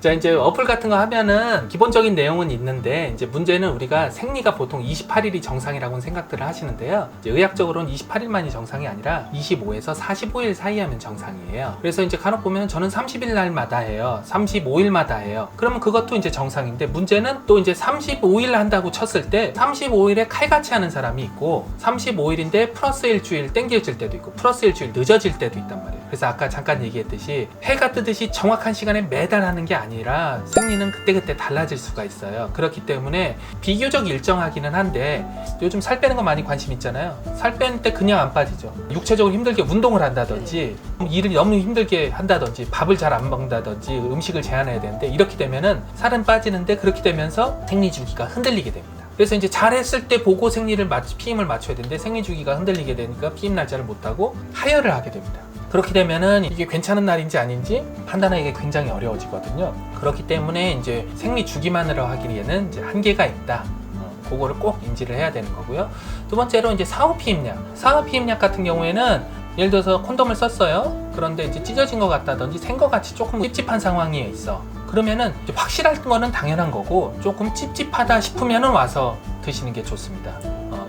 자, 이제 어플 같은 거 하면은 기본적인 내용은 있는데 이제 문제는 우리가 생리가 보통 28일이 정상이라고는 생각들을 하시는데요. 이제 의학적으로는 28일만이 정상이 아니라 25에서 45일 사이 하면 정상이에요. 그래서 이제 간혹 보면 저는 30일 날마다 해요. 35일마다 해요. 그러면 그것도 이제 정상인데 문제는 또 이제 35일 한다고 쳤을 때 35일에 칼같이 하는 사람이 있고 35일인데 플러스 일주일 땡겨질 때도 있고 플러스 일주일 늦어질 때도 있단 말이에요. 그래서 아까 잠깐 얘기했듯이 해가 뜨듯이 정확한 시간에 매달 하는 게 아니라 생리는 그때그때 달라질 수가 있어요. 그렇기 때문에 비교적 일정하기는 한데 요즘 살 빼는 거 많이 관심 있잖아요. 살 빼는 때 그냥 안 빠지죠. 육체적으로 힘들게 운동을 한다든지 일을 너무 힘들게 한다든지 밥을 잘 안 먹는다든지 음식을 제한해야 되는데 이렇게 되면은 살은 빠지는데 그렇게 되면서 생리 주기가 흔들리게 됩니다. 그래서 이제 잘했을 때 보고 피임을 맞춰야 되는데 생리 주기가 흔들리게 되니까 피임 날짜를 못하고 하혈을 하게 됩니다. 그렇게 되면은 이게 괜찮은 날인지 아닌지 판단하기가 굉장히 어려워지거든요. 그렇기 때문에 이제 생리 주기만으로 하기에는 이제 한계가 있다. 그거를 꼭 인지를 해야 되는 거고요. 두 번째로 이제 사후 피임약. 사후 피임약 같은 경우에는 예를 들어서 콘돔을 썼어요. 그런데 이제 찢어진 것 같다든지 생 것 같이 조금 찝찝한 상황이 있어. 그러면은 이제 확실한 거는 당연한 거고 조금 찝찝하다 싶으면은 와서 드시는 게 좋습니다.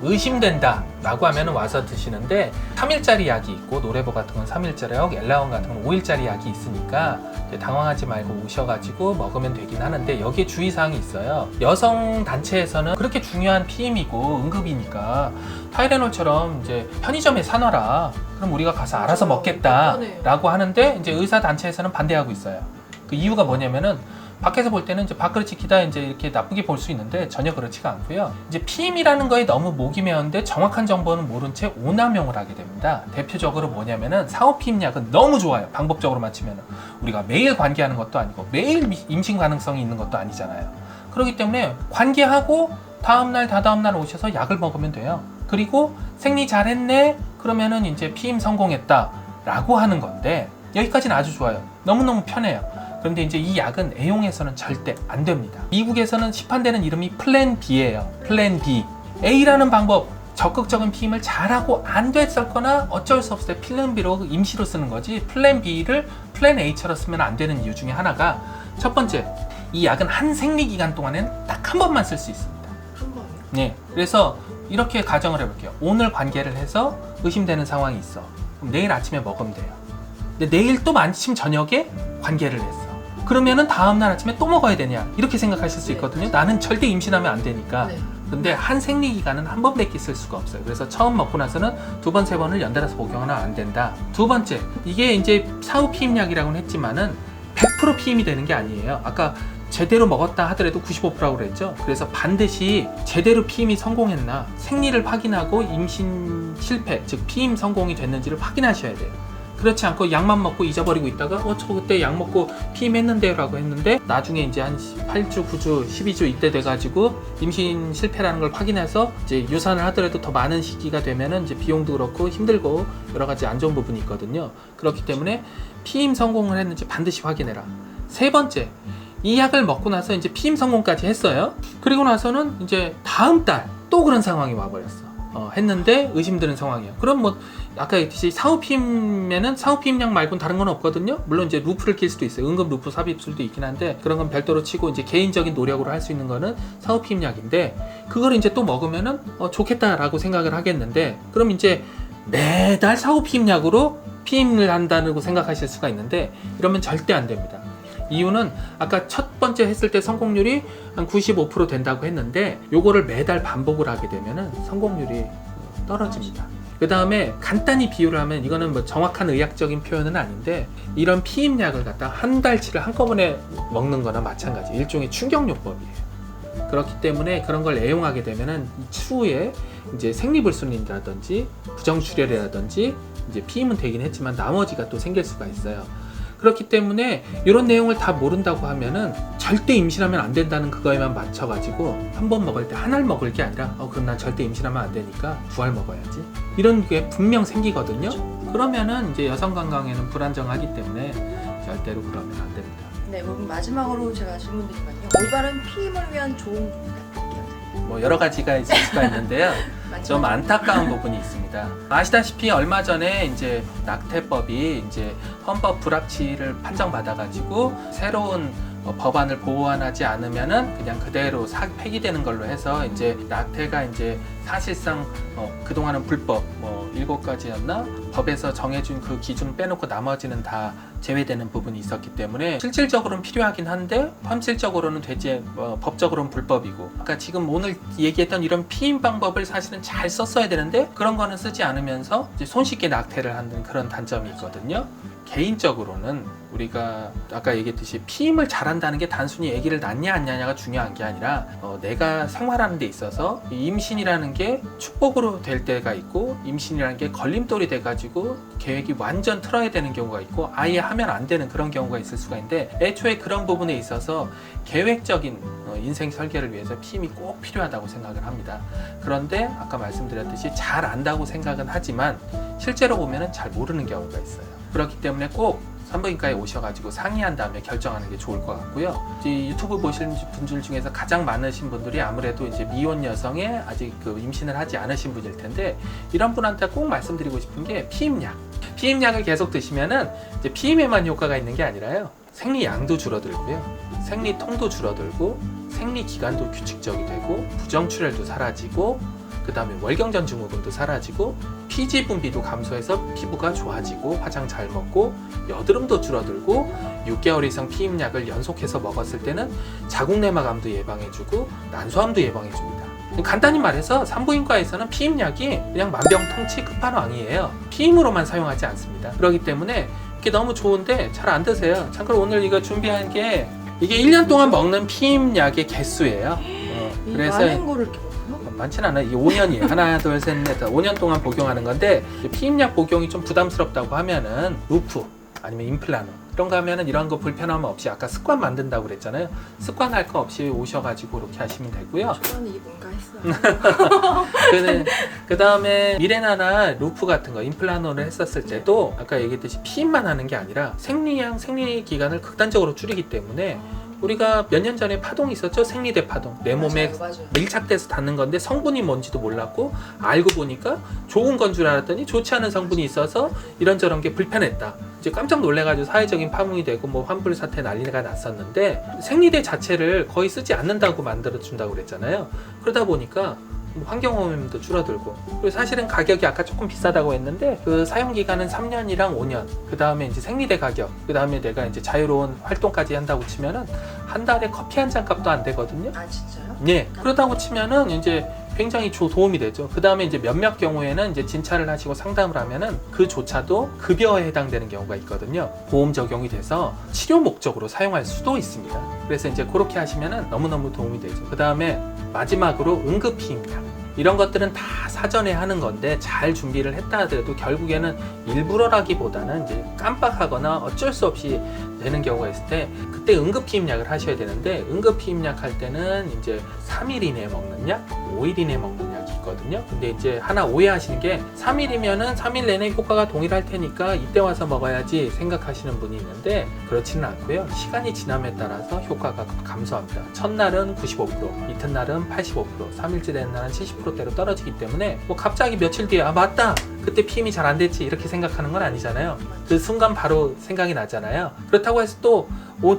의심된다 라고 하면 와서 드시는데 3일짜리 약이 있고 노레보 같은 건 3일짜리, 엘라온 같은 건 5일짜리 약이 있으니까 당황하지 말고 오셔가지고 먹으면 되긴 하는데 여기에 주의사항이 있어요. 여성 단체에서는 그렇게 중요한 피임이고 응급이니까 타이레놀처럼 이제 편의점에 사놔라. 그럼 우리가 가서 알아서 먹겠다 라고 하는데 이제 의사 단체에서는 반대하고 있어요. 그 이유가 뭐냐면은 밖에서 볼 때는 이제 밥그릇이 기다 이제 이렇게 나쁘게 볼 수 있는데 전혀 그렇지가 않고요. 이제 피임이라는 거에 너무 목이 메었는데 정확한 정보는 모른 채 오남용을 하게 됩니다. 대표적으로 뭐냐면은 사후 피임약은 너무 좋아요. 방법적으로 치면은 우리가 매일 관계하는 것도 아니고 매일 임신 가능성이 있는 것도 아니잖아요. 그렇기 때문에 관계하고 다음날 다다음날 오셔서 약을 먹으면 돼요. 그리고 생리 잘했네 그러면은 이제 피임 성공했다 라고 하는 건데 여기까지는 아주 좋아요. 너무너무 편해요. 그런데 이제 이 약은 애용해서는 절대 안 됩니다. 미국에서는 시판되는 이름이 플랜 B예요. 플랜 B. A라는 방법, 적극적인 피임을 잘하고 안 됐었거나 어쩔 수 없을 때 플랜 B로 임시로 쓰는 거지 플랜 B를 플랜 A처럼 쓰면 안 되는 이유 중에 하나가 첫 번째, 이 약은 한 생리기간 동안엔 딱 한 번만 쓸 수 있습니다. 한 번이요? 네. 그래서 이렇게 가정을 해볼게요. 오늘 관계를 해서 의심되는 상황이 있어. 그럼 내일 아침에 먹으면 돼요. 근데 내일 또 마침 저녁에 관계를 했어. 그러면은 다음날 아침에 또 먹어야 되냐 이렇게 생각하실 수 있거든요. 나는 절대 임신하면 안 되니까. 근데 한 생리기간은 한 번밖에 쓸 수가 없어요. 그래서 처음 먹고 나서는 두 번, 세 번을 연달아서 복용하면 안 된다. 두 번째, 이게 이제 사후 피임약이라고는 했지만은 100% 피임이 되는 게 아니에요. 아까 제대로 먹었다 하더라도 95%라고 그랬죠. 그래서 반드시 제대로 피임이 성공했나 생리를 확인하고 임신 실패, 즉 피임 성공이 됐는지를 확인하셔야 돼요. 그렇지 않고 약만 먹고 잊어버리고 있다가 저 그때 약 먹고 피임했는데요 라고 했는데 나중에 이제 한 8주, 9주, 12주 이때 돼가지고 임신 실패라는 걸 확인해서 이제 유산을 하더라도 더 많은 시기가 되면은 이제 비용도 그렇고 힘들고 여러 가지 안 좋은 부분이 있거든요. 그렇기 때문에 피임 성공을 했는지 반드시 확인해라. 세 번째, 이 약을 먹고 나서 이제 피임 성공까지 했어요. 그리고 나서는 이제 다음 달 또 그런 상황이 와버렸어. 했는데 의심되는 상황이에요. 그럼 뭐 아까 얘기했듯이 사후 피임에는 사후 피임약 말고는 다른 건 없거든요. 물론 이제 루프를 낄 수도 있어요. 응급 루프 삽입술도 있긴 한데 그런 건 별도로 치고 이제 개인적인 노력으로 할 수 있는 거는 사후 피임약인데 그걸 이제 또 먹으면은 좋겠다라고 생각을 하겠는데 그럼 이제 매달 사후 피임약으로 피임을 한다고 생각하실 수가 있는데 이러면 절대 안 됩니다. 이유는 아까 첫 번째 했을 때 성공률이 한 95% 된다고 했는데 요거를 매달 반복을 하게 되면은 성공률이 떨어집니다. 그 다음에 간단히 비유를 하면 이거는 뭐 정확한 의학적인 표현은 아닌데 이런 피임약을 갖다 한 달치를 한꺼번에 먹는 거나 마찬가지 일종의 충격요법이에요. 그렇기 때문에 그런 걸 애용하게 되면은 추후에 이제 생리불순이라든지 부정출혈이라든지 이제 피임은 되긴 했지만 나머지가 또 생길 수가 있어요. 그렇기 때문에 이런 내용을 다 모른다고 하면은 절대 임신하면 안 된다는 그거에만 맞춰가지고 한 번 먹을 때 한 알 먹을 게 아니라 그럼 난 절대 임신하면 안 되니까 두 알 먹어야지 이런 게 분명 생기거든요. 그러면은 이제 여성 건강에는 불안정하기 때문에 절대로 그러면 안 됩니다. 네, 그럼 마지막으로 제가 질문드리면요. 올바른 피임을 위한 좋은 부탁드릴게요. 뭐 여러 가지가 있을 수가 있는데요. 좀 안타까운 부분이 있습니다. 아시다시피 얼마 전에 이제 낙태법이 이제 헌법 불합치를 판정받아가지고 새로운 법안을 보완하지 않으면은 그냥 그대로 폐기되는 걸로 해서 이제 낙태가 이제 사실상 그동안은 불법 7가지였나 법에서 정해준 그 기준 빼놓고 나머지는 다 제외되는 부분이 있었기 때문에 실질적으로는 필요하긴 한데 현실적으로는 법적으로는 불법이고, 아까 지금 오늘 얘기했던 이런 피임 방법을 사실은 잘 썼어야 되는데 그런 거는 쓰지 않으면서 이제 손쉽게 낙태를 하는 그런 단점이 있거든요. 개인적으로는 우리가 아까 얘기했듯이 피임을 잘한다는 게 단순히 아기를 낳냐 안 낳냐가 중요한 게 아니라 내가 생활하는 데 있어서 이 임신이라는 게 축복으로 될 때가 있고, 임신이라는 게 걸림돌이 돼가지고 계획이 완전 틀어야 되는 경우가 있고, 아예 하면 안 되는 그런 경우가 있을 수가 있는데, 애초에 그런 부분에 있어서 계획적인 인생 설계를 위해서 피임이 꼭 필요하다고 생각을 합니다. 그런데 아까 말씀드렸듯이 잘 안다고 생각은 하지만 실제로 보면은 잘 모르는 경우가 있어요. 그렇기 때문에 꼭 산부인과에 오셔가지고 상의한 다음에 결정하는 게 좋을 것 같고요. 유튜브 보시는 분들 중에서 가장 많으신 분들이 아무래도 이제 미혼 여성에 아직 임신을 하지 않으신 분일 텐데, 이런 분한테 꼭 말씀드리고 싶은 게 피임약. 피임약을 계속 드시면은 이제 피임에만 효과가 있는 게 아니라요. 생리양도 줄어들고요. 생리통도 줄어들고, 생리기간도 규칙적이 되고, 부정출혈도 사라지고, 그 다음에 월경전 증후군도 사라지고, 피지 분비도 감소해서 피부가 좋아지고, 화장 잘 먹고, 여드름도 줄어들고, 6개월 이상 피임약을 연속해서 먹었을 때는 자궁내막암도 예방해주고 난소암도 예방해줍니다. 간단히 말해서 산부인과에서는 피임약이 그냥 만병통치 끝판왕이에요. 피임으로만 사용하지 않습니다. 그렇기 때문에 이게 너무 좋은데 잘 안 드세요. 참고로 오늘 이거 준비한 게 이게 1년 동안 먹는 피임약의 개수예요. 그래서 많은 거를 이렇게 먹어요? 많진 않아요. 이게 5년이에요. 하나, 둘, 셋, 넷, 5년 동안 복용하는 건데, 피임약 복용이 좀 부담스럽다고 하면은 루프 아니면 임플라노 이런 거 하면은 이런 거 불편함 없이, 아까 습관 만든다고 그랬잖아요. 습관 할 거 없이 오셔가지고 이렇게 하시면 되고요. 저는 이게 뭔가 했어요. 그 다음에 미레나나 루프 같은 거 임플라노를 했었을 때도 아까 얘기했듯이 피임만 하는 게 아니라 생리 기간을 극단적으로 줄이기 때문에, 우리가 몇 년 전에 파동이 있었죠? 생리대 파동. 내 몸에 맞아요. 밀착돼서 닿는 건데 성분이 뭔지도 몰랐고, 알고 보니까 좋은 건 줄 알았더니 좋지 않은 성분이 있어서 이런저런 게 불편했다. 이제 깜짝 놀래가지고 사회적인 파문이 되고 환불 사태 난리가 났었는데, 생리대 자체를 거의 쓰지 않는다고 만들어준다고 그랬잖아요. 그러다 보니까 환경오염도 줄어들고, 그리고 사실은 가격이 아까 조금 비싸다고 했는데 그 사용기간은 3년이랑 5년, 그 다음에 이제 생리대 가격, 그 다음에 내가 이제 자유로운 활동까지 한다고 치면은 한 달에 커피 한 잔 값도 안 되거든요. 아 진짜요? 네, 그러다고 치면은 이제 굉장히 도움이 되죠. 그 다음에 이제 몇몇 경우에는 이제 진찰을 하시고 상담을 하면은 그조차도 급여에 해당되는 경우가 있거든요. 보험 적용이 돼서 치료 목적으로 사용할 수도 있습니다. 그래서 이제 그렇게 하시면은 너무너무 도움이 되죠. 그 다음에 마지막으로 응급피임약. 이런 것들은 다 사전에 하는 건데 잘 준비를 했다 하더라도 결국에는 일부러라기보다는 이제 깜빡하거나 어쩔 수 없이 되는 경우가 있을 때, 그때 응급피임약을 하셔야 되는데, 응급피임약 할 때는 이제 3일 이내에 먹는 약, 5일 이내에 먹는 약이 있거든요. 근데 이제 하나 오해하시는 게, 3일이면은 3일 내내 효과가 동일할 테니까 이때 와서 먹어야지 생각하시는 분이 있는데, 그렇지는 않고요. 시간이 지남에 따라서 효과가 감소합니다. 첫날은 95%, 이튿날은 85%, 3일째 되는 날은 70%대로 떨어지기 때문에 갑자기 며칠 뒤에 맞다! 그때 피임이 잘 안 됐지 이렇게 생각하는 건 아니잖아요. 그 순간 바로 생각이 나잖아요. 그렇다고 해서 또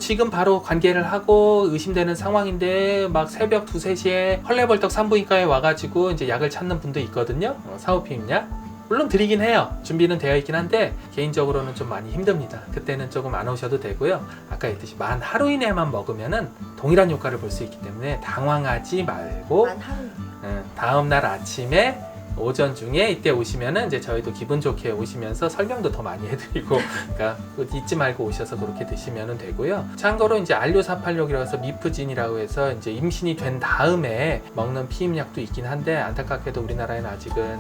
지금 바로 관계를 하고 의심되는 상황인데 막 새벽 2, 3시에 헐레벌떡 산부인과에 와가지고 이제 약을 찾는 분도 있거든요. 사후피임약 물론 드리긴 해요. 준비는 되어 있긴 한데 개인적으로는 좀 많이 힘듭니다. 그때는 조금 안 오셔도 되고요. 아까 했듯이 만 하루 이내만 먹으면은 동일한 효과를 볼 수 있기 때문에 당황하지 말고, 만 하루요. 다음날 아침에 오전 중에 이때 오시면은 이제 저희도 기분 좋게 오시면서 설명도 더 많이 해드리고, 그러니까 잊지 말고 오셔서 그렇게 드시면 되고요. 참고로 이제 알료486이라고 해서 미프진이라고 해서 이제 임신이 된 다음에 먹는 피임약도 있긴 한데, 안타깝게도 우리나라에는 아직은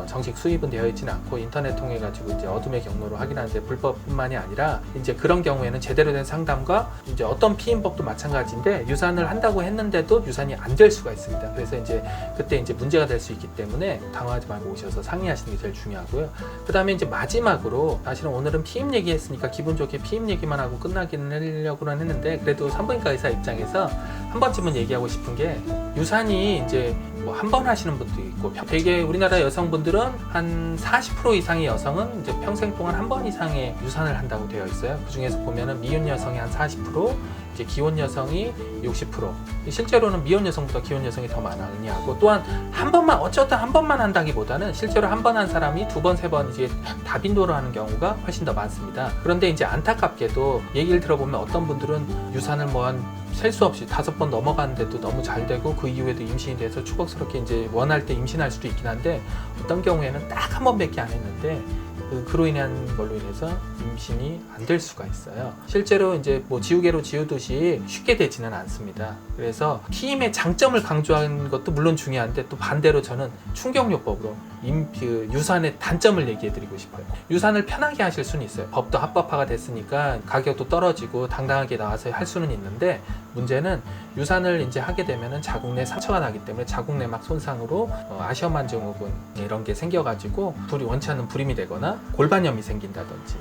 정식 수입은 되어 있지는 않고 인터넷 통해 가지고 이제 어둠의 경로로 확인하는데, 불법뿐만이 아니라 이제 그런 경우에는 제대로 된 상담과 이제 어떤 피임법도 마찬가지인데 유산을 한다고 했는데도 유산이 안 될 수가 있습니다. 그래서 이제 그때 이제 문제가 될 수 있기 때문에 당황하지 말고 오셔서 상의하시는 게 제일 중요하고요. 그 다음에 이제 마지막으로, 사실은 오늘은 피임 얘기했으니까 기분 좋게 피임 얘기만 하고 끝나기는 하려고는 했는데, 그래도 산부인과 의사 입장에서 한 번쯤은 얘기하고 싶은 게, 유산이 이제 뭐 한 번 하시는 분도 있고 되게 우리나라 여성분들은 한 40% 이상의 여성은 이제 평생 동안 한 번 이상의 유산을 한다고 되어 있어요. 그 중에서 보면은 미혼 여성이 한 40%, 이제 기혼 여성이 60%. 실제로는 미혼 여성보다 기혼 여성이 더 많아 의미하고 또한 한 번만 어쩌다 한 번만 한다기보다는 실제로 한 번 한 사람이 두 번, 세 번 이제 다빈도로 하는 경우가 훨씬 더 많습니다. 그런데 이제 안타깝게도 얘기를 들어보면 어떤 분들은 유산을 뭐 한 셀 수 없이 5번 넘어가는데도 너무 잘 되고 그 이후에도 임신이 돼서 추억스럽게 이제 원할 때 임신할 수도 있긴 한데 어떤 경우에는 딱 한 번밖에 안 했는데 그로 인한 걸로 인해서 임신이 안 될 수가 있어요. 실제로 이제 뭐 지우개로 지우듯이 쉽게 되지는 않습니다. 그래서 피임의 장점을 강조하는 것도 물론 중요한데 또 반대로 저는 충격요법으로 유산의 단점을 얘기해드리고 싶어요. 유산을 편하게 하실 수는 있어요. 법도 합법화가 됐으니까 가격도 떨어지고 당당하게 나와서 할 수는 있는데 문제는 유산을 이제 하게 되면은 자궁 내 상처가 나기 때문에 자궁 내막 손상으로 아시아만 증후군 이런 게 생겨가지고 원치 않는 불임이 되거나 골반염이 생긴다든지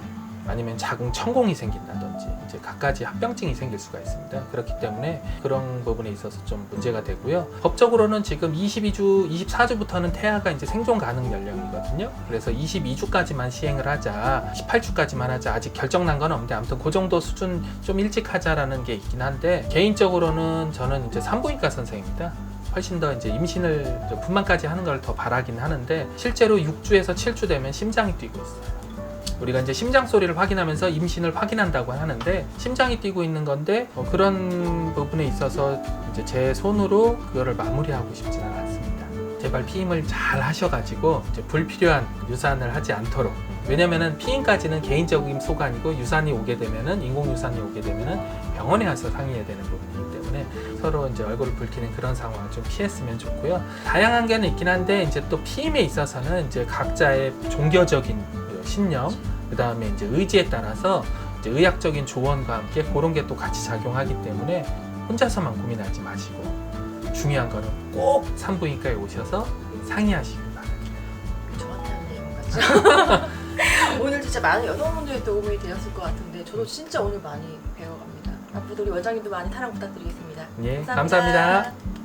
아니면 자궁 천공이 생긴다든지 이제 갖가지 합병증이 생길 수가 있습니다. 그렇기 때문에 그런 부분에 있어서 좀 문제가 되고요. 법적으로는 지금 22주, 24주부터는 태아가 이제 생존 가능 연령이거든요. 그래서 22주까지만 시행을 하자, 18주까지만 하자. 아직 결정난 건 없는데 아무튼 그 정도 수준 좀 일찍 하자라는 게 있긴 한데 개인적으로는 저는 이제 산부인과 선생입니다. 훨씬 더 이제 임신을 분만까지 하는 걸 더 바라긴 하는데 실제로 6주에서 7주 되면 심장이 뛰고 있어요. 우리가 이제 심장 소리를 확인하면서 임신을 확인한다고 하는데 심장이 뛰고 있는 건데 그런 부분에 있어서 이제 제 손으로 그거를 마무리하고 싶지는 않습니다. 제발 피임을 잘 하셔가지고 이제 불필요한 유산을 하지 않도록. 왜냐면은 피임까지는 개인적인 소관이고 유산이 오게 되면은 인공 유산이 오게 되면은 병원에 가서 상의해야 되는 부분이기 때문에 서로 이제 얼굴을 붉히는 그런 상황을 좀 피했으면 좋고요. 다양한 게는 있긴 한데 이제 또 피임에 있어서는 이제 각자의 종교적인 신념, 그 다음에 이제 의지에 따라서 이제 의학적인 조언과 함께 그런 게 또 같이 작용하기 때문에 혼자서만 고민하지 마시고 중요한 거는 꼭 산부인과에 오셔서 상의하시길 바랍니다. 저한테 하는 내용 같죠? 오늘 진짜 많은 여성분들의 도움이 되었을 것 같은데 저도 진짜 오늘 많이 배워갑니다. 앞으로도 우리 원장님도 많은 사랑 부탁드리겠습니다. 예, 감사합니다. 감사합니다.